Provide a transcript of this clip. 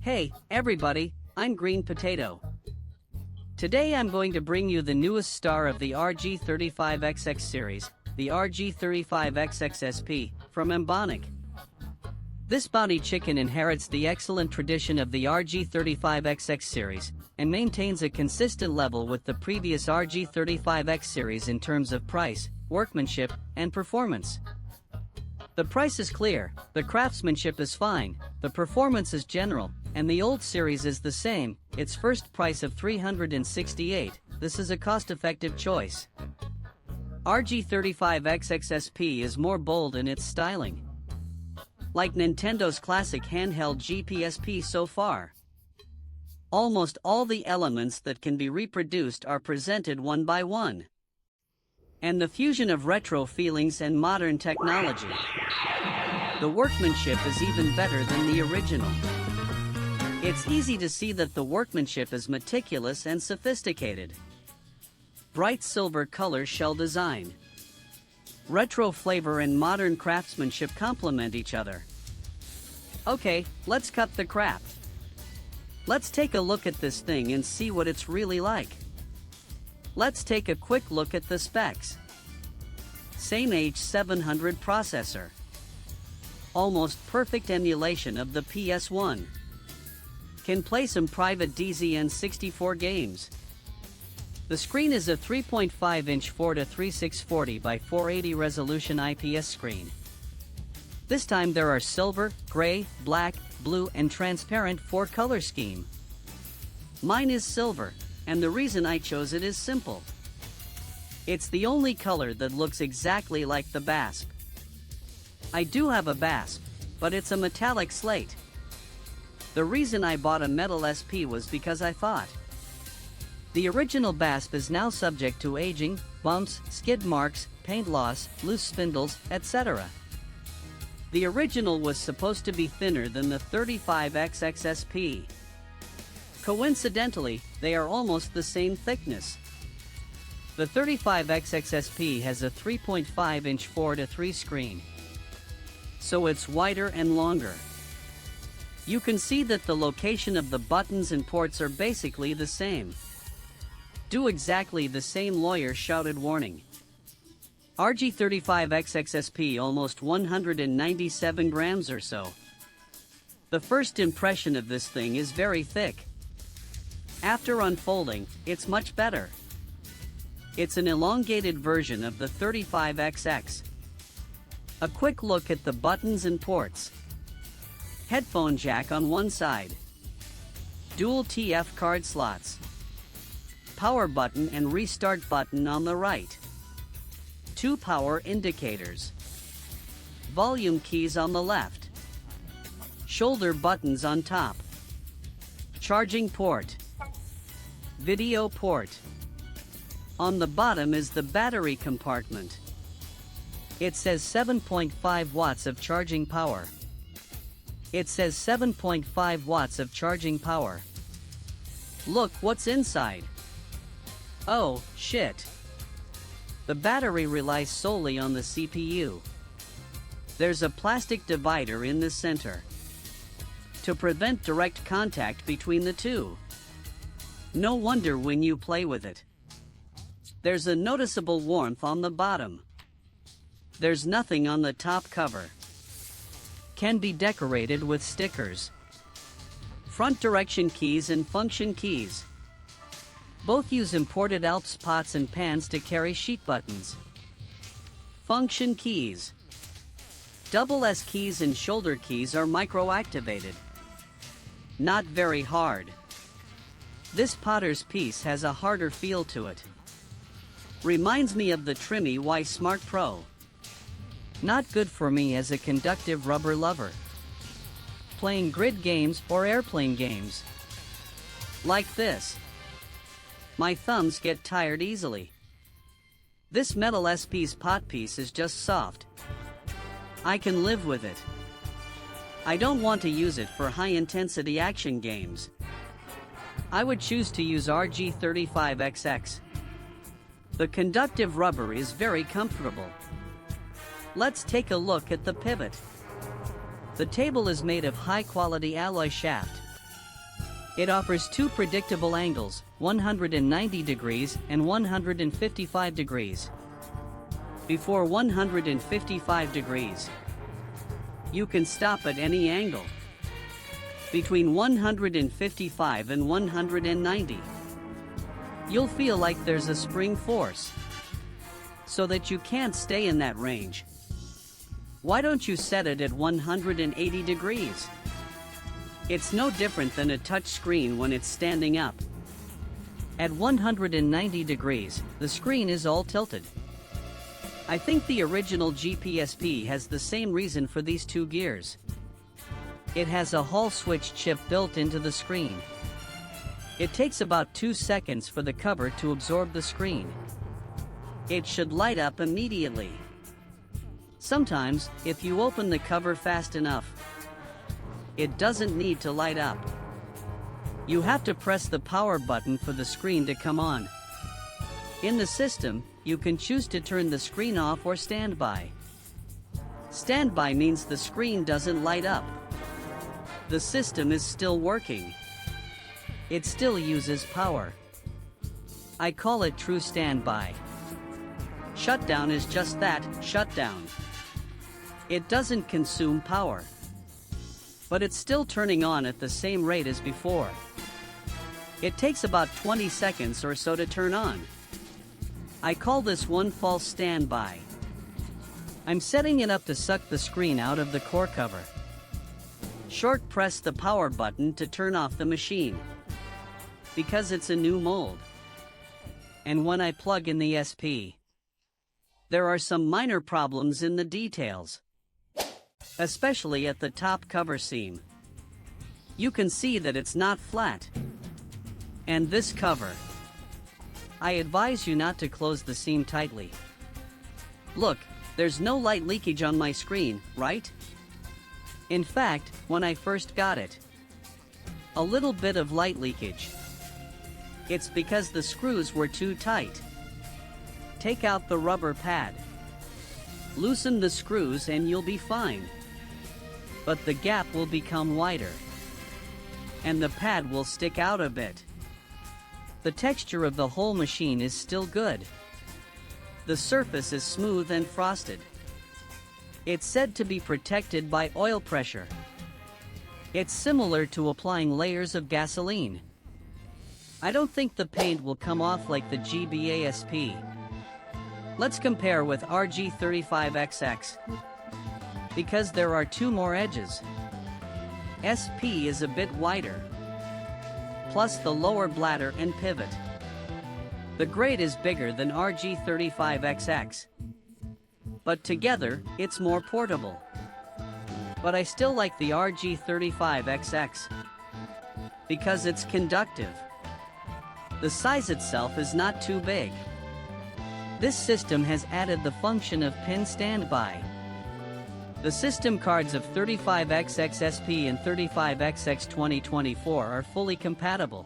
Hey, everybody, I'm Green Potato. Today I'm going to bring you the newest star of the RG35XX series, the RG35XX-SP, from Embonic. This bounty chicken inherits the excellent tradition of the RG35XX series, and maintains a consistent level with the previous RG35X series in terms of price, workmanship, and performance. The price is clear, the craftsmanship is fine, the performance is general, and the old series is the same, its first price of $368, this is a cost-effective choice. RG35XX-SP is more bold in its styling. Like Nintendo's classic handheld GPSP so far. Almost all the elements that can be reproduced are presented one by one. And the fusion of retro feelings and modern technology. The workmanship is even better than the original. It's easy to see that the workmanship is meticulous and sophisticated. Bright silver color shell design. Retro flavor and modern craftsmanship complement each other. Okay, let's cut the crap. Let's take a look at this thing and see what it's really like. Let's take a quick look at the specs. Same H700 processor. Almost perfect emulation of the PS1. Can play some private DZN64 games. The screen is a 3.5-inch 4:3640 by 480 resolution IPS screen. This time there are silver, gray, black, blue, and transparent 4-color scheme. Mine is silver, and the reason I chose it is simple. It's the only color that looks exactly like the BASP. I do have a BASP, but it's a metallic slate. The reason I bought a metal SP was because I thought the original BASP is now subject to aging, bumps, skid marks, paint loss, loose spindles, etc. The original was supposed to be thinner than the 35XX-SP. Coincidentally, they are almost the same thickness. The 35XX-SP has a 3.5-inch 4:3 screen, so it's wider and longer. You can see that the location of the buttons and ports are basically the same. Do exactly the same, lawyer shouted warning. RG35XX-SP almost 197 grams or so. The first impression of this thing is very thick. After unfolding, it's much better. It's an elongated version of the 35XX. A quick look at the buttons and ports. Headphone jack on one side. Dual TF card slots. Power button and restart button on the right. 2 power indicators. Volume keys on the left. Shoulder buttons on top. Charging port. Video port. On the bottom is the battery compartment. It says 7.5 watts of charging power. It says 7.5 watts of charging power. Look what's inside. Oh, shit. The battery relies solely on the CPU. There's a plastic divider in the center to prevent direct contact between the two. No wonder when you play with it. There's a noticeable warmth on the bottom. There's nothing on the top cover. Can be decorated with stickers. Front direction keys and function keys. Both use imported Alps pots and pans to carry sheet buttons. Function keys. Double S keys and shoulder keys are micro-activated. Not very hard. This potter's piece has a harder feel to it. Reminds me of the Trimmy Y Smart Pro. Not good for me as a conductive rubber lover. Playing grid games or airplane games. Like this. My thumbs get tired easily. This metal SP's pot piece is just soft. I can live with it. I don't want to use it for high-intensity action games. I would choose to use RG35XX. The conductive rubber is very comfortable. Let's take a look at the pivot. The table is made of high-quality alloy shaft. It offers two predictable angles, 190 degrees and 155 degrees. Before 155 degrees, you can stop at any angle. Between 155 and 190, you'll feel like there's a spring force, so that you can't stay in that range. Why don't you set it at 180 degrees? It's no different than a touch screen when it's standing up. At 190 degrees, the screen is all tilted. I think the original GPSP has the same reason for these two gears. It has a Hall switch chip built into the screen. It takes about 2 seconds for the cover to absorb the screen. It should light up immediately. Sometimes, if you open the cover fast enough, it doesn't need to light up. You have to press the power button for the screen to come on. In the system, you can choose to turn the screen off or standby. Standby means the screen doesn't light up. The system is still working. It still uses power. I call it true standby. Shutdown is just that, shutdown. It doesn't consume power, but it's still turning on at the same rate as before. It takes about 20 seconds or so to turn on. I call this one false standby. I'm setting it up to suck the screen out of the core cover. Short press the power button to turn off the machine, because it's a new mold. And when I plug in the SP, there are some minor problems in the details, especially at the top cover seam. You can see that it's not flat. And this cover, I advise you not to close the seam tightly. Look, there's no light leakage on my screen, right? In fact, when I first got it, a little bit of light leakage. It's because the screws were too tight. Take out the rubber pad. Loosen the screws and you'll be fine. But the gap will become wider, and the pad will stick out a bit. The texture of the whole machine is still good. The surface is smooth and frosted. It's said to be protected by oil pressure. It's similar to applying layers of gasoline. I don't think the paint will come off like the GBASP. Let's compare with RG35XX. Because there are two more edges. SP is a bit wider, plus the lower bladder and pivot. The grade is bigger than RG35XX, but together, it's more portable. But I still like the RG35XX, because it's conductive. The size itself is not too big. This system has added the function of pin standby. The system cards of 35XX SP and 35XX 2024 are fully compatible.